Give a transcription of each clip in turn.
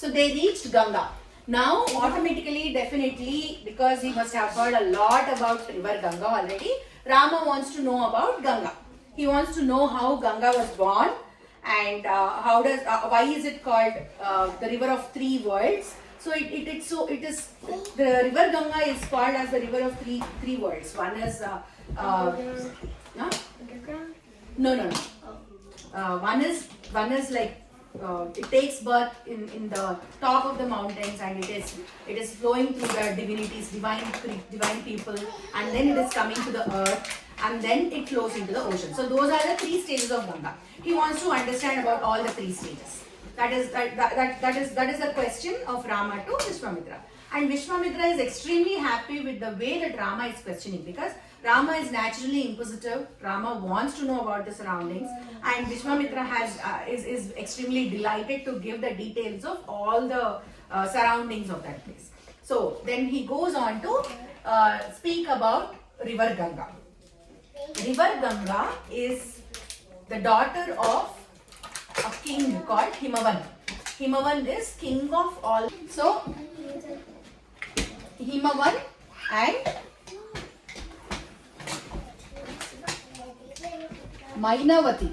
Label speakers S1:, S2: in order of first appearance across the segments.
S1: So they reached Ganga. Now automatically, definitely, because he must have heard a lot about River Ganga already, Rama wants to know about Ganga. He wants to know how Ganga was born and why is it called the river of three worlds. So it is the River Ganga is called as the river of three worlds. One is no. One is like it takes birth in the top of the mountains, and it is flowing through the divinities, divine people, and then it is coming to the earth, and then it flows into the ocean. So those are the three stages of Ganga. He wants to understand about all the three stages. That is the question of Rama to Viswamitra. And Viswamitra is extremely happy with the way that Rama is questioning, because Rama is naturally inquisitive. Rama wants to know about the surroundings, and Viswamitra is extremely delighted to give the details of all the surroundings of that place. So then he goes on to speak about River Ganga. River Ganga is the daughter of a king called Himavan. Himavan is king of all. So Himavan and Mainavati.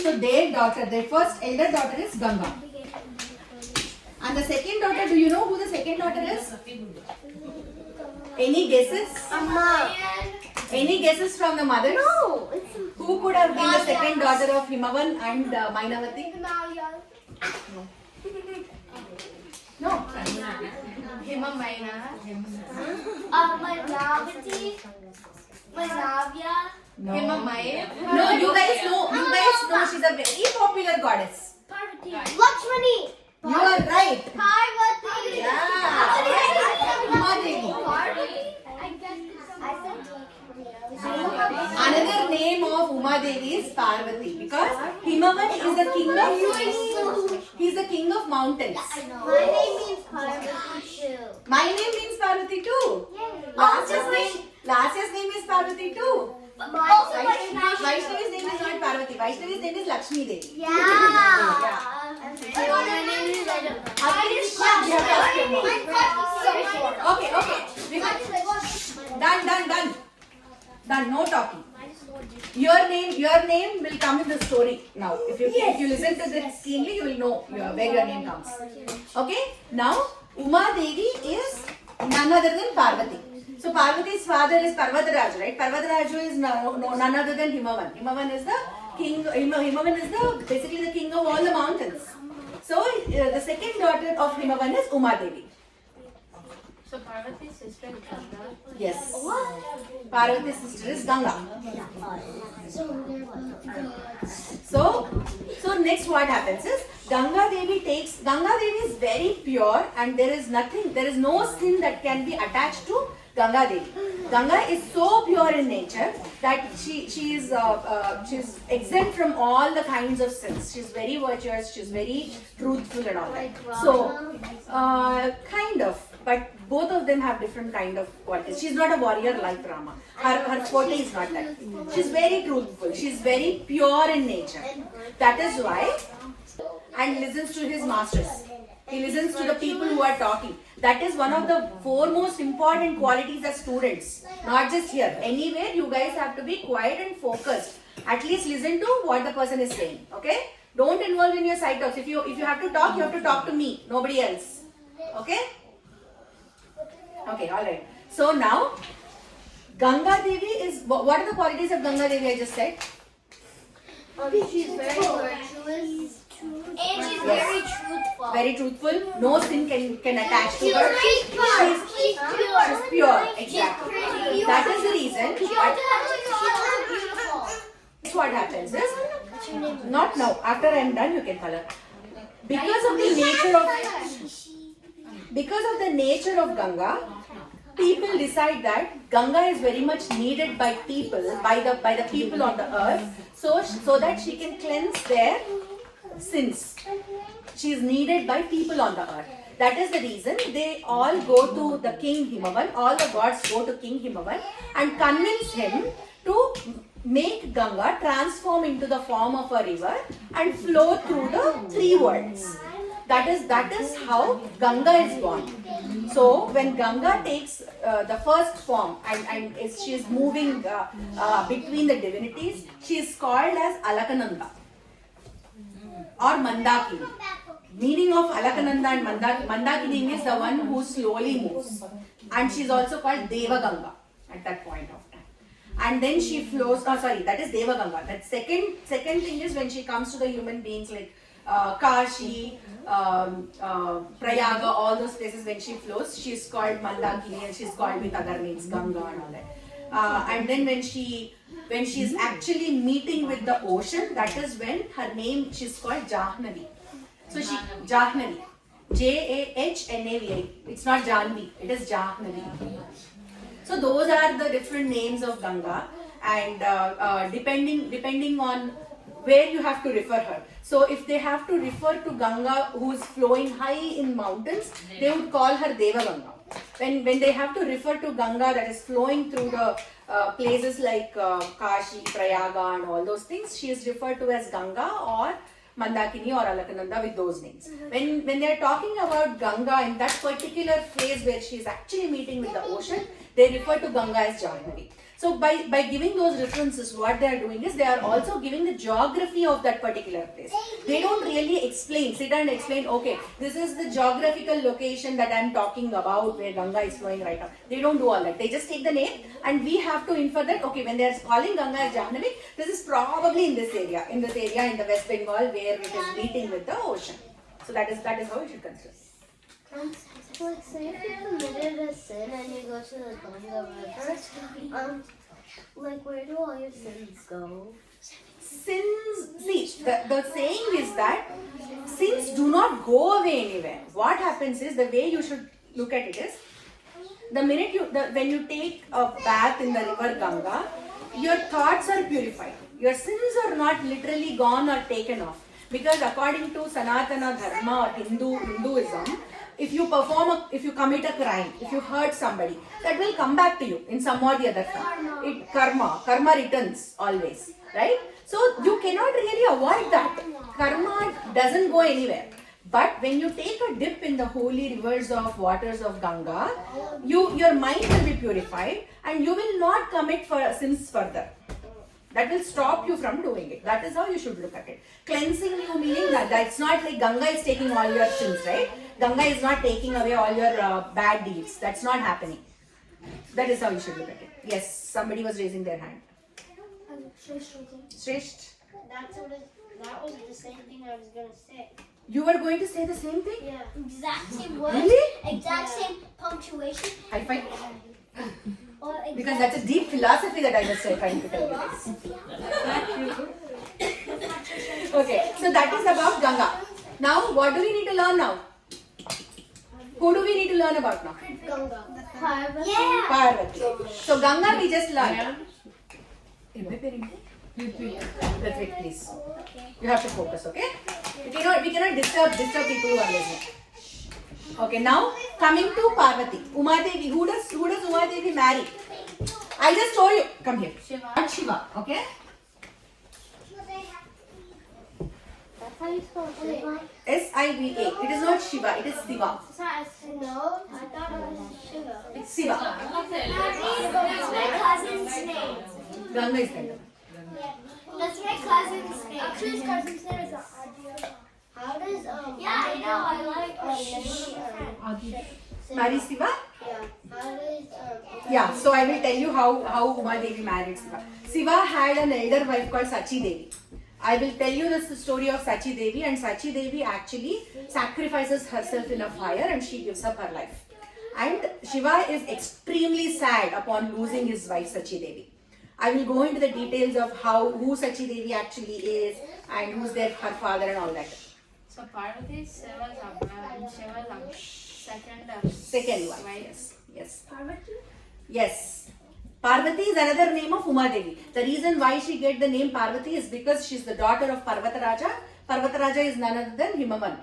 S1: So their daughter, their first elder daughter is Ganga. And the second daughter, do you know who the second daughter is? Any guesses?
S2: Amma.
S1: Any guesses from the mothers?
S2: No.
S1: Who could have been the second daughter of Himavan and Mainavati? No.
S2: Himamaina. Manavati. Manavya.
S1: No.
S2: Himamaya.
S1: No, you guys know she's a very popular goddess.
S2: Parvati. Lakshmani.
S1: You are right.
S2: Parvati.
S1: Yeah. Umadevi.
S2: Parvati.
S1: Another name of Umadevi is Parvati, because Himavan is the king of mountains.
S2: My name means Parvati too.
S1: My name means Parvati too. Last year's name is Parvati too. Vaishnavi's name is not Parvati. Vaishnavi's name is Lakshmi Devi.
S2: Yeah.
S1: My name is Okay. Done. No talking. Your name will come in the story now. If you listen to this keenly, you will know where your name comes. Okay. Now Umadevi is none other than Parvati. So Parvati's father is Parvataraju, right? Parvataraju is none other than Himavan. Himavan is the king. Himavan is basically the king of all the mountains. So the second daughter of Himavan is Umadevi.
S3: So Parvati's sister is Ganga.
S1: Yes. Parvati's sister is Ganga. So next what happens is Ganga Devi is very pure, and there is no sin that can be attached to Ganga Devi. Ganga is so pure in nature that she is exempt from all the kinds of sins. She's very virtuous, she's very truthful and all that. So kind of, but both of them have different kind of qualities. She's not a warrior like Rama. Her forte is not that. She's very truthful. She's very pure in nature. That is why, and listens to his masters. He listens to the people who are talking. That is one of the foremost important qualities as students. Not just here. Anywhere you guys have to be quiet and focused. At least listen to what the person is saying. Okay? Don't involve in your side talks. If you have to talk to me. Nobody else. Okay? Okay, alright. So now, Ganga Devi is, what are the qualities of Ganga Devi I just said?
S2: She's very virtuous. And she's very truthful.
S1: Very truthful. No sin can attach to her.
S2: She's pure.
S1: She's pure. Exactly. That is the reason. That's what happens is, not now. After I am done, you can color. Because of the nature of Ganga, people decide that Ganga is very much needed by people, by the people on the earth, so that she can cleanse their sins. She is needed by people on the earth. That is the reason they all go to the king Himavan, all the gods go to king Himavan and convince him to make Ganga transform into the form of a river and flow through the three worlds. That is how Ganga is born. So when Ganga takes the first form and she is moving between the divinities, she is called as Alakananda or Mandakini. Meaning of Alakananda and Mandakini means the one who slowly moves, and she is also called Deva Ganga at that point of time. And then she flows. That is Deva Ganga. That second thing is when she comes to the human beings like Kashi, Prayaga, all those places. When she flows, she is called Mandakini, and she is called with other names Ganga and all that. And then when she is actually meeting with the ocean, that is when her name, she is called Jahnavi. So she Jahnavi, Jahnavi. It's not Janvi, it is Jahnavi. So those are the different names of Ganga, and depending on where you have to refer her. So if they have to refer to Ganga who is flowing high in mountains, they would call her Deva Ganga. When they have to refer to Ganga that is flowing through the places like Kashi, Prayaga and all those things, she is referred to as Ganga or Mandakini or Alakananda with those names. When they are talking about Ganga in that particular phase where she is actually meeting with the ocean, they refer to Ganga as Jahnavi. So by giving those references, what they are doing is they are also giving the geography of that particular place. They don't really sit and explain, okay, this is the geographical location that I am talking about where Ganga is flowing right now. They don't do all that. They just take the name and we have to infer that, okay, when they are calling Ganga as Jahnavi, this is probably in this area in the West Bengal where it is meeting with the ocean. So that is how you should consider.
S2: Like, say if you committed a sin and you go to the Ganga River, like, where do all your sins go?
S1: Sins, see, the saying is that sins do not go away anywhere. What happens is, the way you should look at it is, the minute when you take a bath in the river Ganga, your thoughts are purified. Your sins are not literally gone or taken off. Because according to Sanatana Dharma or Hinduism, if you commit a crime, if you hurt somebody, that will come back to you in some or the other form. Karma returns always, right? So you cannot really avoid that. Karma doesn't go anywhere. But when you take a dip in the holy rivers of waters of Ganga, your mind will be purified and you will not commit sins further. That will stop you from doing it. That is how you should look at it. Cleansing you meaning that's not like Ganga is taking all your sins, right? Ganga is not taking away all your bad deeds. That's not happening. That is how you should look at it. Yes, somebody was raising their hand. Shresht.
S2: That was the same thing I was going to say.
S1: You were going to say the same thing?
S2: Yeah. Exact same words.
S1: Really?
S2: Exact same punctuation.
S1: High five. Because that's a deep philosophy that I was trying to tell you this. Okay, so that is about Ganga. Now, what do we need to learn now? Who do we need to learn about now?
S2: Ganga. Parvati. Yeah.
S1: Parvati. So Ganga we just learned. Ritvik, please. You have to focus, okay? We cannot disturb people who are listening. Okay, now coming to Parvati. Umadevi. Who does Umadevi marry? I just told you. Come here.
S3: Shiva.
S1: Not Shiva, okay?
S2: That's how you spell Shiva?
S1: S-I-V-A. It is not Shiva, it is Siva.
S2: No, I thought it was Shiva.
S1: It's Siva.
S2: That's my cousin's name.
S1: Ganga is Ganga.
S2: That's my cousin's name. Actually, his cousin's name is Adya. How does yeah, I know. I like
S1: Marry Siva?
S2: Yeah. How does
S1: Yeah, so I will tell you how Umadevi married Siva. Siva had an elder wife called Sachi Devi. I will tell you the story of Sachi Devi, and Sachi Devi actually sacrifices herself in a fire and she gives up her life. And Shiva is extremely sad upon losing his wife Sachi Devi. I will go into the details of who Sachi Devi actually is and who's her father and all that.
S3: So Parvati is Shiva's
S1: Second wife. Yes. Parvati? Yes. Parvati is another name of Umadevi. The reason why she get the name Parvati is because she is the daughter of Parvataraja. Parvataraja is none other than Himavan.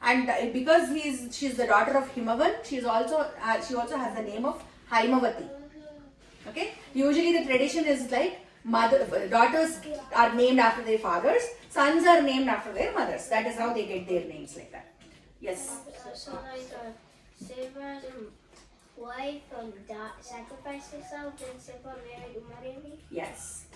S1: And because she is the daughter of Himavan, she also has the name of Haimavati. Okay? Usually the tradition is like daughters are named after their fathers, sons are named after their mothers. That is how they get their names like that. Yes.
S2: So like Shiva's wife sacrificed herself, then Shiva married Umadevi.
S1: Yes.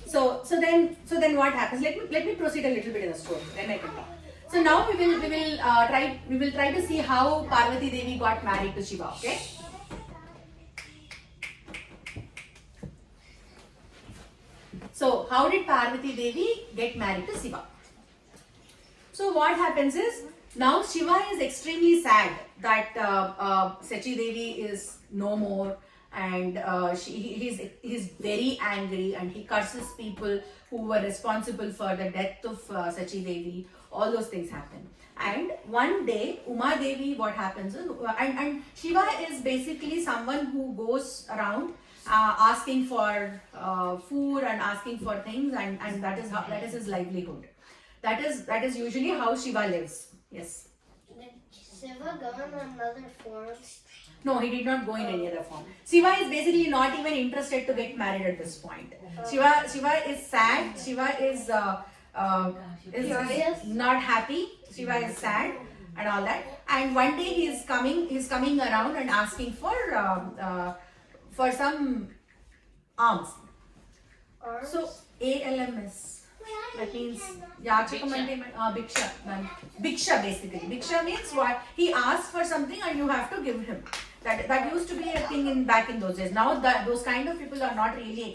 S1: So then what happens? Let me proceed a little bit in the story. Then I can talk. So now we will try to see how Parvati Devi got married to Shiva. Okay. So how did Parvati Devi get married to Shiva? So what happens is, now Shiva is extremely sad that Sachi Devi is no more, and he's very angry, and he curses people who were responsible for the death of Sachi Devi. All those things happen. And one day, Umadevi, what happens is, and Shiva is basically someone who goes around asking for food and asking for things, and that is his livelihood. That is usually how Shiva lives. Yes.
S2: Did Shiva go in another form?
S1: No, he did not go in any other form. Shiva is basically not even interested to get married at this point. Shiva is sad. Shiva is not happy. Shiva is sad and all that. And one day he's coming around and asking for some alms. So ALMS. That means Bhiksha. Bhiksha basically. Bhiksha means what? He asks for something and you have to give him. That used to be a thing back in those days. Now those kind of people are not really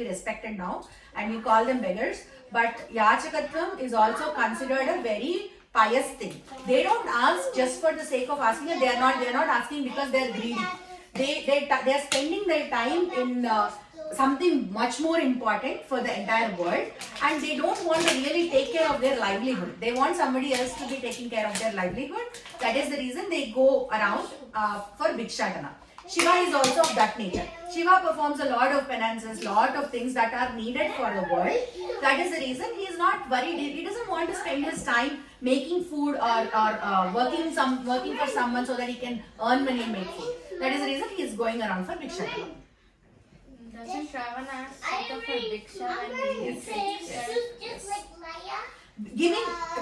S1: respected now, and we call them beggars. But Yachakatvam is also considered a very pious thing. They don't ask just for the sake of asking. They are not asking because they are greedy. They are spending their time in something much more important for the entire world, and they don't want to really take care of their livelihood. They want somebody else to be taking care of their livelihood. That is the reason they go around for Bhikshadana. Shiva is also of that nature. Shiva performs a lot of penances, lot of things that are needed for the world. That is the reason he is not worried. He doesn't want to spend his time making food or working for someone so that he can earn money and make food. That is the reason he is going around for Bhikshadana.
S3: Doesn't Ravana ask Sita for Bhiksha and he takes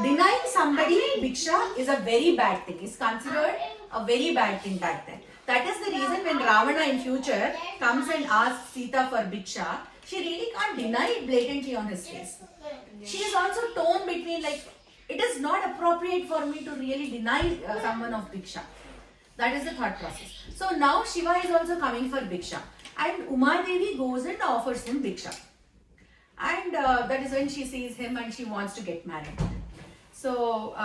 S1: Denying somebody Bhiksha is a very bad thing. It's considered a very bad thing back then. That is the reason when Ravana in future comes and asks Sita for Bhiksha, she really can't deny it blatantly on his face. She is also torn between, like, it is not appropriate for me to really deny someone of Bhiksha. That is the thought process. So now Shiva is also coming for Bhiksha. And Umadevi goes and offers him Bhiksha. And that is when she sees him and she wants to get married. So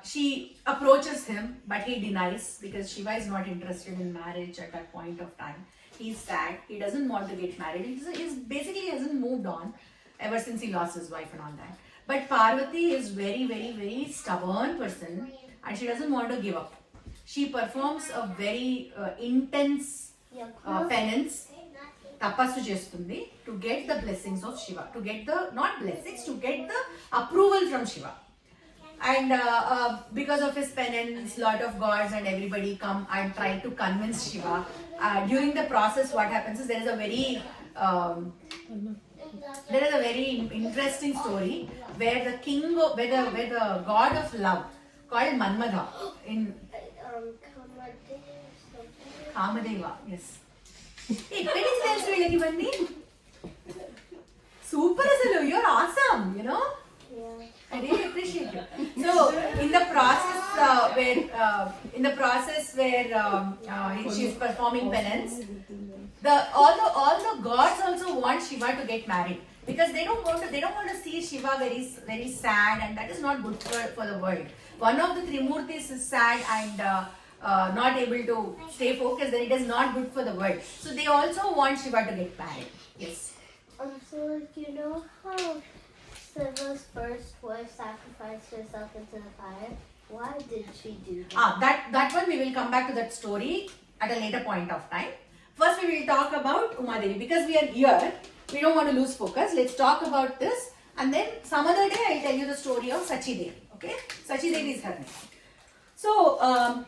S1: she approaches him, but he denies because Shiva is not interested in marriage at that point of time. He's sad. He doesn't want to get married. He basically hasn't moved on ever since he lost his wife and all that. But Parvati is very, very, very stubborn person, and she doesn't want to give up. She performs a very intense penance, tapassu chestundi, to get the blessings of Shiva, to get the, not blessings, to get the approval from Shiva. And because of his penance, lot of gods and everybody come and try to convince Shiva. During the process, what happens is there is a very interesting story where the god of love called Manmadha in Kamadeva, yes. Ekkadi nunchi telusu veellaki ivanni? Super asalu, you're awesome, you know?
S2: Yeah.
S1: I really appreciate you. So in the process where she is performing penance, all the gods also want Shiva to get married because they don't want to see Shiva very, very sad, and that is not good for the world. One of the Trimurtis is sad and not able to stay focused, then it is not good for the world. So they also want Shiva to get married. Yes.
S2: So you know how Shiva's first wife sacrificed herself into the fire? Why did she do that?
S1: That one we will come back to that story at a later point of time. First we will talk about Umadevi because we are here. We don't want to lose focus. Let's talk about this, and then some other day I will tell you the story of Sachi Devi. Okay? Sachi Devi is her name. So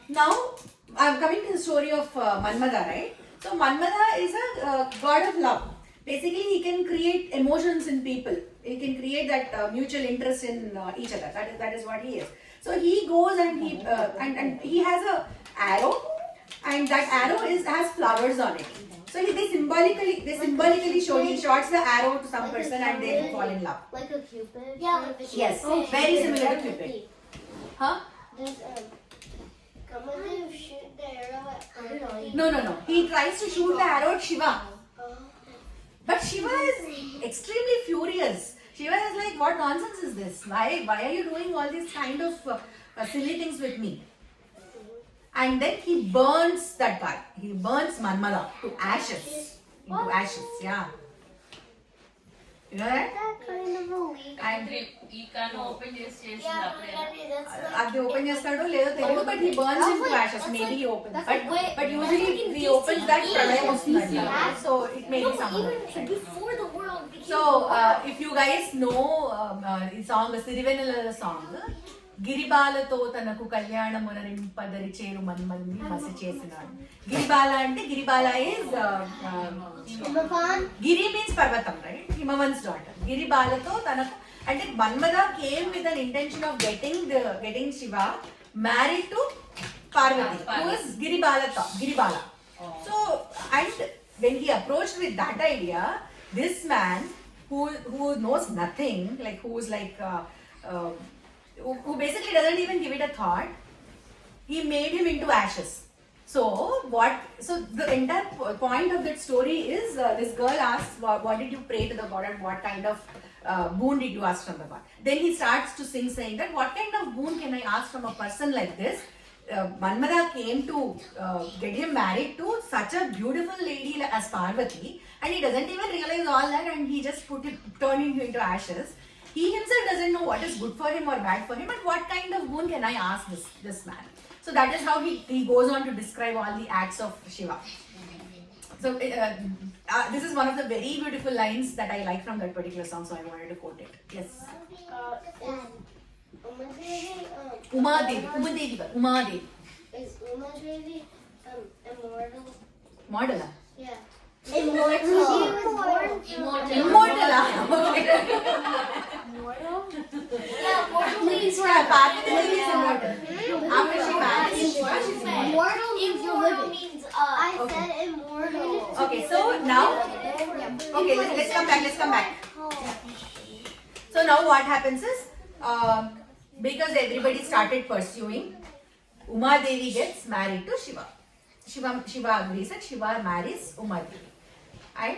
S1: now I am coming to the story of Manmadha, right? So Manmadha is a god of love. Basically, he can create emotions in people. He can create that mutual interest in each other. That is what he is. So he goes and he has a arrow, and that arrow has flowers on it. So they symbolically show, he shots the arrow to some person and they fall in love.
S2: Like a Cupid?
S3: Yeah.
S1: Yes, very similar to Cupid. Huh?
S2: Does Umadevi shoot the arrow at Parvati?
S1: No. He tries to shoot the arrow at Shiva. But Shiva is extremely furious. Shiva is like, what nonsense is this? Why are you doing all these kind of silly things with me? And then he burns that guy. He burns Manmada to ashes. Into ashes, yeah. You know that?
S2: That kind of a weak.
S1: And
S4: ఈ కన్ను open చేసి చేసింది
S2: Yeah,
S4: అప్పుడే
S2: but that's like.
S1: అది open చేస్తాడో లేదో తెలియదు, but he burns into ashes. Maybe he opens. But usually he opens that ప్రళయం వస్తుందంట. So it may be some other thing.
S2: Before the world became.
S1: So if you guys know the song, the Sirivenala song, గిరిబాలతో తనకు కళ్యాణమునరింపదరి చేరు మన్మల్ని మసి చేసినాడు. గిరిబాల అంటే Giribala is Giri means పర్వతం, right? Himavan's daughter. గిరిబాలతో తనకు అంటే Manmada came with an intention of getting Shiva married to Parvati, who is Giribala. So and when he approached with that idea, this man who knows nothing, like who's like who basically doesn't even give it a thought, he made him into ashes. So the entire point of that story is this girl asks, what did you pray to the god and what kind of boon did you ask from the god? Then he starts to sing, saying that what kind of boon can I ask from a person like this? Manmada came to get him married to such a beautiful lady as Parvati, and he doesn't even realize all that, and he just turned him into ashes. He himself doesn't know what is good for him or bad for him, and what kind of boon can I ask this man? So that is how he goes on to describe all the acts of Shiva. So this is one of the very beautiful lines that I like from that particular song, so I wanted to quote it. Yes. Umadevi.
S2: Is Umadevi immortal?
S1: Model.
S2: Yeah. Immortal.
S1: Immortal. Okay.
S2: Yeah, mortal means
S1: Yeah, Parvati is immortal. After she marries Shiva, she's immortal.
S2: Immortal means you're living. I said immortal.
S1: Okay, so now, okay, let's come back. So now what happens is, because everybody started pursuing, Umadevi gets married to Shiva. Shiva agrees and Shiva marries Umadevi, and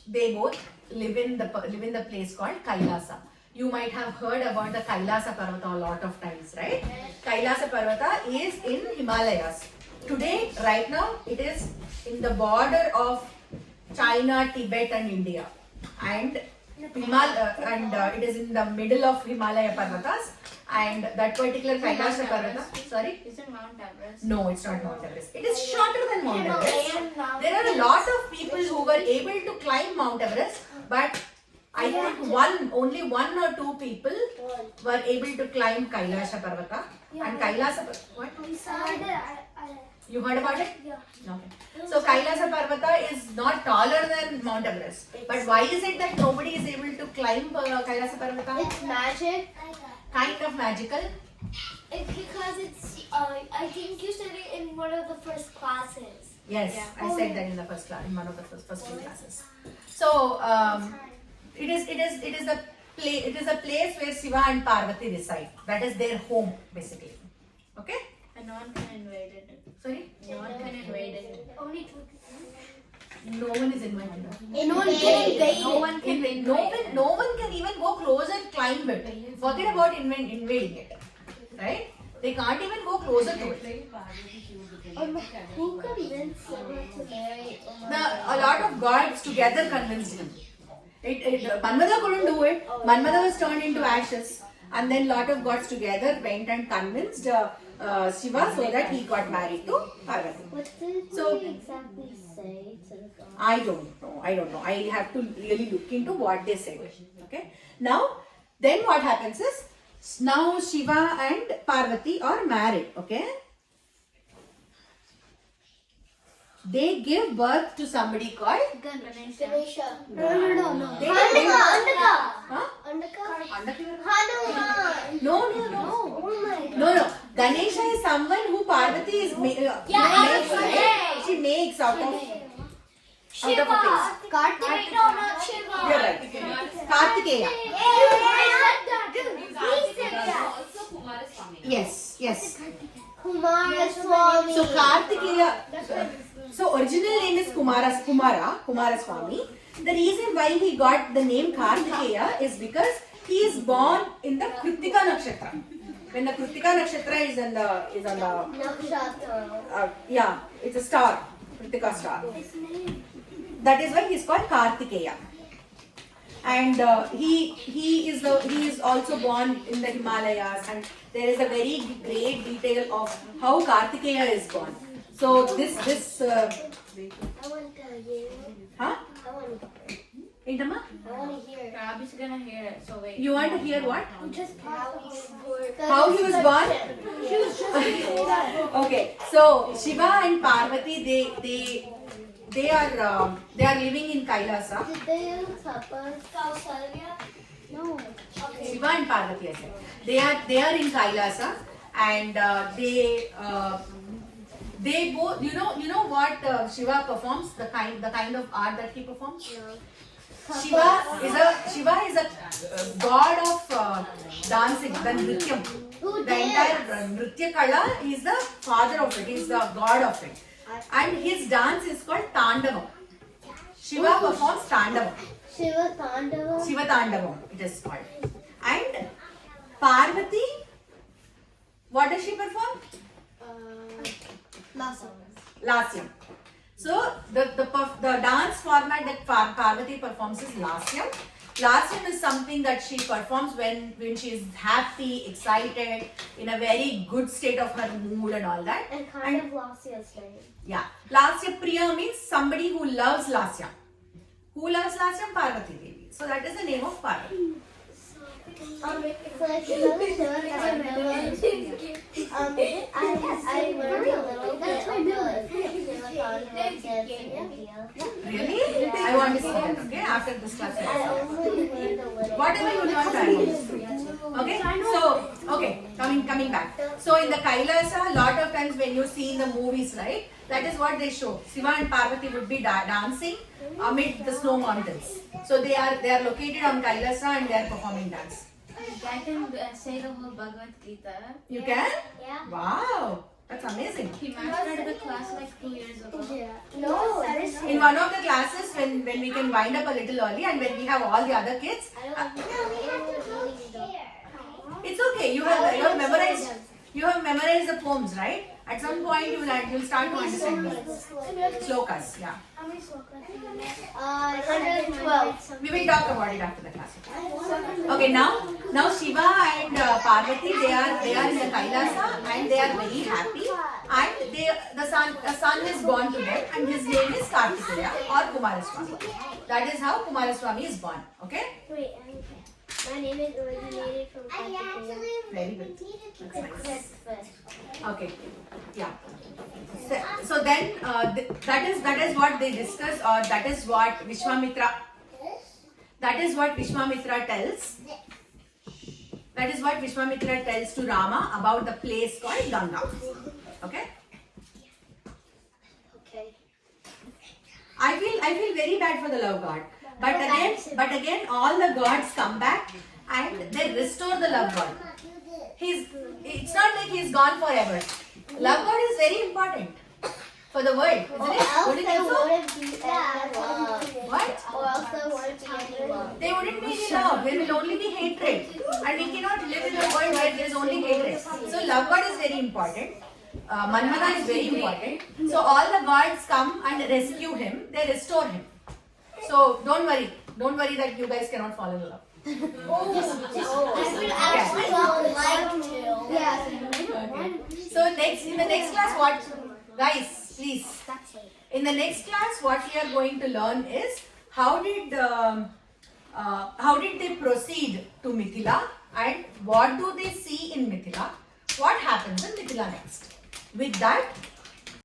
S1: they both live in the place called Kailasa. You might have heard about the Kailasa Parvata a lot of times, right? Kailasa Parvata is in Himalayas. Today, right now, it is in the border of China, Tibet and India. And it is in the middle of Himalaya Parvatas. And that particular Kailasa Parvata, sorry?
S3: Is it Mount Everest?
S1: No, it's not Mount Everest. It is shorter than Mount Everest. There are a lot of people who were able to climb Mount Everest, but I think only one or two people were able to climb Kailasa Parvata. And Kailasa, what? You heard about it?
S2: Yeah.
S1: Okay. So Kailasa Parvata is not taller than Mount Everest. But why is it that nobody is able to climb Kailasa Parvata?
S2: It's magic.
S1: Kind of magical.
S2: It's because it's, I think you said it in one of the first classes.
S1: Yes,
S3: Yeah.
S1: I said that in the first class, in one of the first two classes. So it is a place where Shiva and Parvati reside. That is their home, basically. Okay?
S3: And no one can invade it.
S1: Sorry?
S3: No one can invade it.
S2: Only two.
S1: No one is invited.
S2: No one can invade
S3: No one can invade
S1: No one can even go close and climb it. Forget about invading it. Right? They can't even go closer to it.
S2: Who convinced someone to marry
S1: A lot of gods together convinced him. Manmada couldn't do it. Manmada was turned into ashes. And then lot of gods together went and convinced Shiva so that he got married to Parvati.
S2: What did he exactly say to the god?
S1: I don't know. I have to really look into what they said. Okay. Now, then what happens is, now Shiva and Parvati are married. Okay. they give birth to somebody called
S2: Ganesha.
S1: No. They Huh?
S2: Hanuman.
S1: No. No. Ganesha is someone who Parvati is makes. She makes out of a paste.
S2: Kartik. No, not Shiva.
S1: You're right. Kartikeya.
S4: Also Kumaraswamy.
S1: Yes.
S2: Kumaraswamy.
S1: So Kartikeya. So original name is Kumaraswamy. The reason why he got the name Kartikeya is because he is born in the Kritika Nakshatra. When the Kritika Nakshatra is on the it's a star, Kritika star. That is why he is called Kartikeya. And he is also born in the Himalayas, and there is a very great detail of how Kartikeya is born. So this
S2: I want to hear.
S1: huh?
S2: I want to hear.
S1: Intama?
S2: I want to hear.
S3: Rabi's gonna hear it, so wait.
S1: You want to hear what?
S2: Just
S1: How he was born? Okay, so Shiva and Parvati, they are living in Kailasa.
S2: Did they use Kausalya? No.
S1: Shiva and Parvati, I said. They are in Kailasa, and they both. You know what Shiva performs? The kind of art that he performs. Shiva is a god of dancing, the Nrityam. The entire Nritya Kala, he is the father of it, he is the god of it. And his dance is called Tandavam. Shiva performs Tandavam.
S2: Shiva Tandava.
S1: Shiva Tandavam, it is called. And Parvati, what does she perform? Lasyam. So the dance format that Parvati performs is Lasyam. Lasyam is something that she performs when she is happy, excited, in a very good state of her mood and all that.
S2: And kind of Lasya's name.
S1: Yeah. Lasya Priya means somebody who loves Lasya. Who loves Lasyam? Parvati Devi. So that is the name of Parvati.
S2: So like Shiva Tandava. I learned a little bit of Shiva Tandava dancing in India.
S1: Really? I want to see that, okay? After this class.
S2: I only learned a little.
S1: Whatever you learn, try. Okay? So, okay, coming back. So in the Kailasa, a lot of times when you see in the movies, right? That is what they show. Shiva and Parvati would be dancing amid the snow mountains. So they are located on Kailasa and they are performing dance.
S3: I can say the whole Bhagavad Gita.
S1: You can?
S2: Yeah.
S1: Wow, that's amazing.
S3: He mastered the class like 2 years ago.
S2: No,
S1: In one of the classes, when we can wind up a little early and when we have all the other kids, it's okay. You have memorized the poems, right? At some point you'll start to understand them. Slokas, yeah.
S2: How many slokas? 112.
S1: We will talk about it after the class. Okay, now Shiva and Parvati, they are in the Kailasa and they are very happy. And the son is born to them and his name is Kartikeya or Kumaraswamy. That is how Kumaraswamy is born. Okay?
S2: Wait, my name is originated from Kartikeya.
S1: Very good. That's nice. Okay. Yeah. So then that is what they discuss, or that is what Viswamitra tells. That is what Viswamitra tells to Rama about the place called Ganga. Okay? I feel very bad for the love god. But again all the gods come back and they restore the love god. It's not like he's gone forever. Love god is very important for the world, isn't it? Don't you think so? What?
S2: Or else there wouldn't be any love.
S1: There wouldn't be any love. There will only be hatred. And we cannot live in a world where there is only hatred. So love god is very important. Manmana is very important. So all the gods come and rescue him. They restore him. So don't worry. Don't worry that you guys cannot fall in love.
S2: I would actually like to. Yeah.
S1: So in the next class, what, guys, please. In the next class, what we are going to learn is how did they proceed to Mithila and what do they see in Mithila? What happens in Mithila next? With that,